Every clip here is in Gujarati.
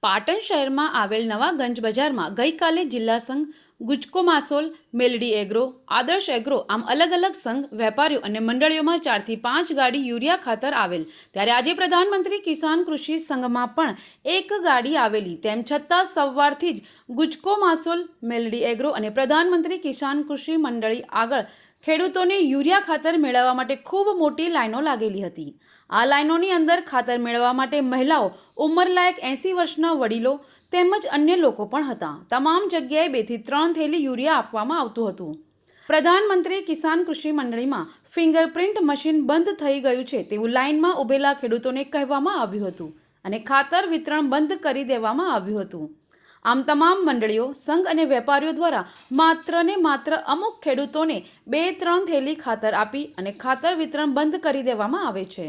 પાટણ શહેરમાં આવેલ નવાગંજ બજારમાં ગઈકાલે જિલ્લા સંઘ, ગુજકો માસોલ, મેલડી એગ્રો, આદર્શ એગ્રો આમ અલગ અલગ સંઘ, વેપારીઓ અને મંડળીઓમાં 4 થી 5 ગાડી યુરિયા ખાતર આવેલ ત્યારે આજે પ્રધાનમંત્રી કિસાન કૃષિ સંઘમાં પણ એક ગાડી આવેલી તેમ છતાં સવારથી જ ગુજકો માસોલ, મેલડી એગ્રો અને પ્રધાનમંત્રી કિસાન કૃષિ મંડળી આગળ ખેડૂતોને યુરિયા ખાતર મેળવવા માટે ખૂબ મોટી લાઈનો લાગેલી હતી। આ લાઈનોની અંદર ખાતર મેળવવા માટે મહિલાઓ, ઉંમરલાયક 80 વર્ષના વડીલો તેમજ અન્ય લોકો પણ હતા। તમામ જગ્યાએ 2 થી 3 થેલી યુરિયા આપવામાં આવતું હતું। પ્રધાનમંત્રી કિસાન કૃષિ મંડળીમાં ફિંગરપ્રિન્ટ મશીન બંધ થઈ ગયું છે તેવું લાઈનમાં ઊભેલા ખેડૂતોને કહેવામાં આવ્યું હતું અને ખાતર વિતરણ બંધ કરી દેવામાં આવ્યું હતું। આમ તમામ મંડળીઓ, સંઘ અને વેપારીઓ દ્વારા માત્ર ને માત્ર અમુક ખેડૂતોને 2-3 થેલી ખાતર આપી અને ખાતર વિતરણ બંધ કરી દેવામાં આવે છે।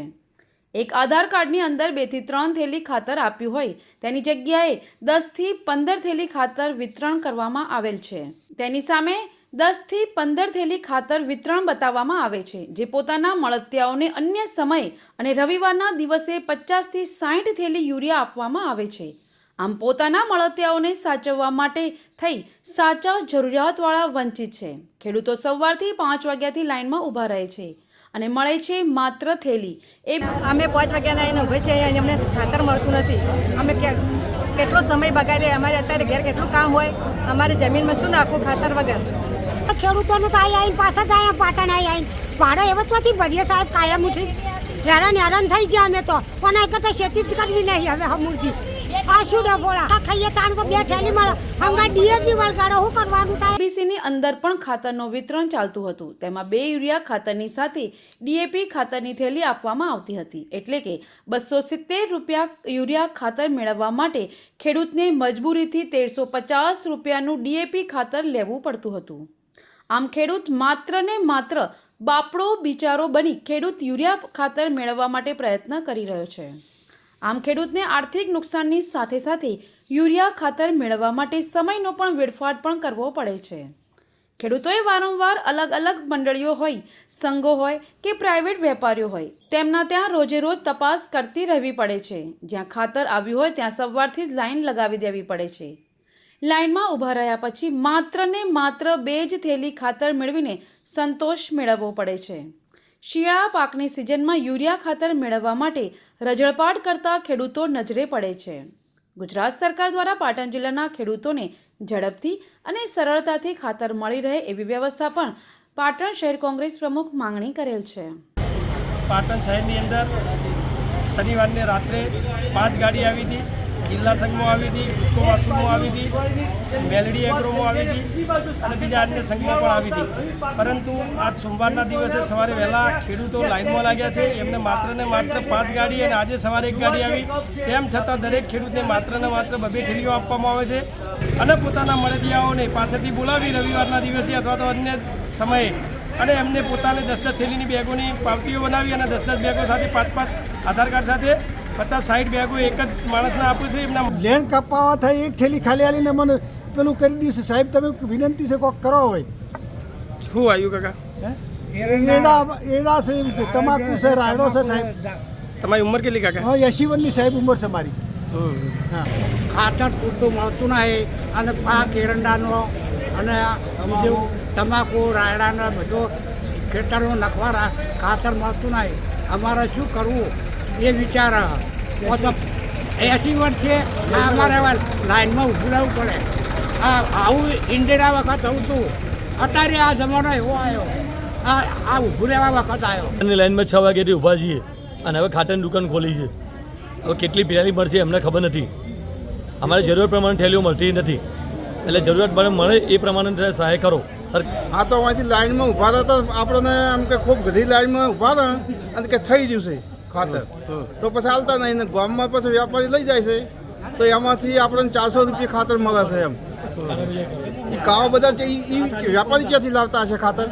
એક આધાર કાર્ડની અંદર 2 થી 3 થેલી ખાતર આપ્યું હોય તેની જગ્યાએ 10 થી 15 થેલી ખાતર વિતરણ કરવામાં આવેલ છે। તેની સામે 10 થી 15 થેલી ખાતર વિતરણ બતાવવામાં આવે છે, જે પોતાના મળતિયાઓને અન્ય સમયે અને રવિવારના દિવસે 50 થી 60 થેલી યુરિયા આપવામાં આવે છે। આમ પોતાના મળતિયાઓને સાચવવા માટે થઈ સાચા જરૂરિયાતવાળા વંચિત છે। ખેડૂતો સવારથી 5 વાગ્યાથી લાઈનમાં ઊભા રહે છે અને મળે છે માત્ર થેલી। એ અમે 5 વાગ્યાના આવીને ઊભે છે અને અમને ખાતર મળતું નથી। અમે કેટલો સમય બગાડીએ। અમારે અત્યારે ઘેર કેટલું કામ હોય, અમારી જમીનમાં શું નાખવું ખાતર વગર। ખેડૂતોને તો આવીને પાછા જ આવ્યા, પાટણ આવીને ભાડો એવો ત્યાંથી ભરીએ સાહેબ, કાયમ ઉઠી હેરાન થઈ ગયા અમે તો, પણ આ કરતા ખેતી જ કરવી નહીં હવે હમૂરથી। આ શું ડફોળા ખાઈએ તાણ તો 2 થેલી મળે, હમણાં ડીએપી વળગાડો, શું કરવાનું સાહેબ? બીસીની અંદર પણ ખાતરનું વિતરણ ચાલતું હતું। તેમાં 2 યુરિયા ખાતરની સાથે ડીએપી ખાતરની થેલી આપવામાં આવતી હતી, એટલે કે 270 રૂપિયા યુરિયા ખાતર મેળવવા માટે ખેડૂતને મજબૂરીથી 1350 રૂપિયાનું ડીએપી ખાતર લેવું પડતું હતું। આમ ખેડૂત માત્ર ને માત્ર બાપડો બિચારો બની ખેડૂત યુરિયા ખાતર મેળવવા માટે પ્રયત્ન કરી રહ્યો છે। આમ ખેડૂતને આર્થિક નુકસાનની સાથે સાથે યુરિયા ખાતર મેળવવા માટે સમયનો પણ વેડફાટ પણ કરવો પડે છે। ખેડૂતોએ વારંવાર અલગ અલગ મંડળીઓ હોય, સંઘો હોય કે પ્રાઇવેટ વેપારીઓ હોય તેમના ત્યાં રોજે રોજ તપાસ કરતી રહેવી પડે છે। જ્યાં ખાતર આવ્યું હોય ત્યાં સવારથી જ લાઈન લગાવી દેવી પડે છે। લાઈનમાં ઊભા રહ્યા પછી માત્ર ને માત્ર 2 જ થેલી ખાતર મેળવીને સંતોષ મેળવવો પડે છે। શિયાળા પાકની સિઝનમાં યુરિયા ખાતર મેળવવા માટે રજળપાટ કરતા ખેડૂતો નજરે પડે છે। ગુજરાત સરકાર દ્વારા પાટણ જિલ્લાના ખેડૂતોને ઝડપથી અને સરળતાથી ખાતર મળી રહે એવી વ્યવસ્થા પણ પાટણ શહેર કોંગ્રેસ પ્રમુખ માંગણી કરેલ છે। પાટણ શહેરની અંદર શનિવારને રાત્રે 5 ગાડી આવી હતી। જિલ્લા સંઘમાં આવી હતી, ગુજકો માસોલમાં આવી હતી, મેલડી એગ્રોમાં આવી હતી અને બીજા અન્ય સંઘમાં પણ આવી હતી। પરંતુ આજ સોમવારના દિવસે સવારે વહેલા ખેડૂતો લાઈનમાં લાગ્યા છે। એમને માત્ર ને માત્ર 5 ગાડી અને આજે સવારે 1 ગાડી આવી, તેમ છતાં દરેક ખેડૂતને માત્ર ને માત્ર 2 થેલીઓ આપવામાં આવે છે અને પોતાના મળતિયાઓને પાછળથી બોલાવી રવિવારના દિવસે અથવા તો અન્ય સમયે અને એમને પોતાને 10-10 થેલીની બેગોની પાવતીઓ બનાવી અને 10-10 બેગો સાથે 5-5 આધાર કાર્ડ સાથે 50-60 બેગો એક જ માણસને આપે છે। એમના લેન કપાવા થાય 1 થેલી ખાલી આલીને મને પેલું કરી દીધું। સાહેબ તમે વિનંતી છે કોક કરો હોય। શું આવ્યું કાકા? એડા છે, તમાકુ છે, રાયડો છે સાહેબ। તમારી ઉંમર કેટલી કાકા? 80 વર્ષની સાહેબ ઉંમર છે મારી। હા, ખાતર પૂરતું મળતું નહીં અને પાક એરંડાનો અને બીજું તમાકુ રાયડાનો બધો ખેતરો નખવાના ખાતર મળતું નહીં। અમારે શું કરવું એ વિચાર 80 વર્ષ છે અમારે લાઈનમાં ઊભું રહેવું પડે। આવું ઇન્દિરા વખત હતું, અત્યારે આ જમાનો એવો આવ્યો, આ ઊભું રહેવા વખત આવ્યો। અને લાઈનમાં 6 વાગ્યાથી ઊભા છીએ અને હવે ખાતરની દુકાન ખોલી છે। હવે કેટલી થેલી મળશે એમને ખબર નથી। અમારે જરૂરત પ્રમાણે થેલીઓ મળતી નથી, એટલે જરૂરિયાત મળે એ પ્રમાણે સહાય કરો સર। આ તો અહીંથી લાઈનમાં ઊભા હતા, આપણને એમ કે ખૂબ ઘણી લાઈનમાં ઊભા રહે અને કે થઈ ગયું છે ખાતર, તો પછી હાલતા નહીં ને ગામમાં પછી વેપારી લઈ જાય છે તો એમાંથી આપણને 400 રૂપિયા ખાતર મળે છે। એમ કાવા બધા વેપારી ક્યાંથી લાવતા હશે ખાતર?